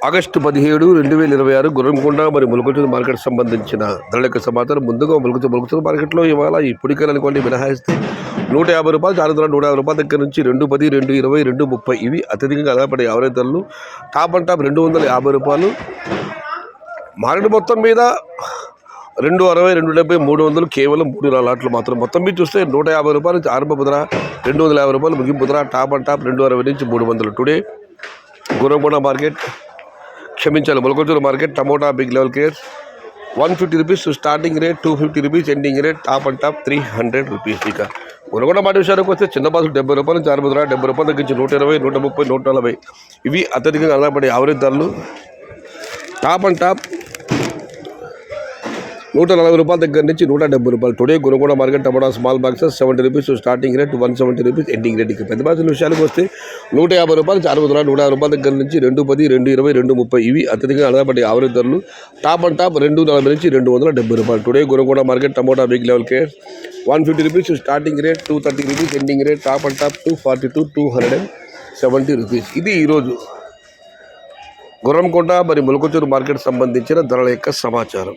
August 17, 2026 Gurramkonda మరి మొలకచూరు market సంబంధించిన ధరల యొక్క సమాచారం. ముందుగా మొలకచూరు మార్కెట్లో ఇవాళ ఈ పుడికలు అనుకోండి మినహాయిస్తే 150 రూపాయలు, 450 రూపాయల దగ్గర నుంచి 210, 220, 230 ఇవి అత్యధికంగా ఆధారపడే యావరేజ్ ధరలు. టాప్ అండ్ టాప్ 250 రూపాయలు. మార్కెట్ మొత్తం మీద 260, 270, 300 కేవలం 3 లాట్లు మాత్రం. మొత్తం మీద చూస్తే 150 రూపాయలు ఆరంభ ధర, 250 రూపాయలు ముగింపు ధర. టాప్ అండ్ టాప్ 260 నుంచి 300. టుడే గుర్రంకొండ మార్కెట్, క్షమించాలి Molakachuru market tomato big level cares 150 rupees starting rate, 250 rupees ending rate. Top and top 300 rupees. ఇక గుర్రంకొండ మాట విషయానికి వస్తే చిన్న బాసులు 70 రూపాయలు నుంచి 60 రూపాయలు, 70 రూపాయల తగ్గించి 120, 130, 140 ఇవి అత్యధికంగా ఆధారపడే యావరేజ్ ధరలు. టాప్ అండ్ టాప్ 140 రూపాయల దగ్గర నుంచి 170 రూపాయలు. Today Gurramkonda market tomato small boxes 70 rupees starting rate, 170 rupees ending rate. ఇక పెద్ద బాక్సుల విషయానికి వస్తే 150 రూపాయలు, 60 రూపాయలు, 150 రూపాయల దగ్గర నుంచి 210, 220, 230 ఇవి అత్యధికంగా ఆధారపడే యావరేజ్ ధరలు. టాప్ అండ్ టాప్ 240 నుంచి 270 రూపాయలు. Today Gurramkonda market tomato big level care 150 rupees starting rate, 230 rupees ending rate. Top and top 242, 270 rupees. ఇది ఈరోజు గుర్రంకొండ మరి మొలకచూరు మార్కెట్ సంబంధించిన ధరల యొక్క సమాచారం.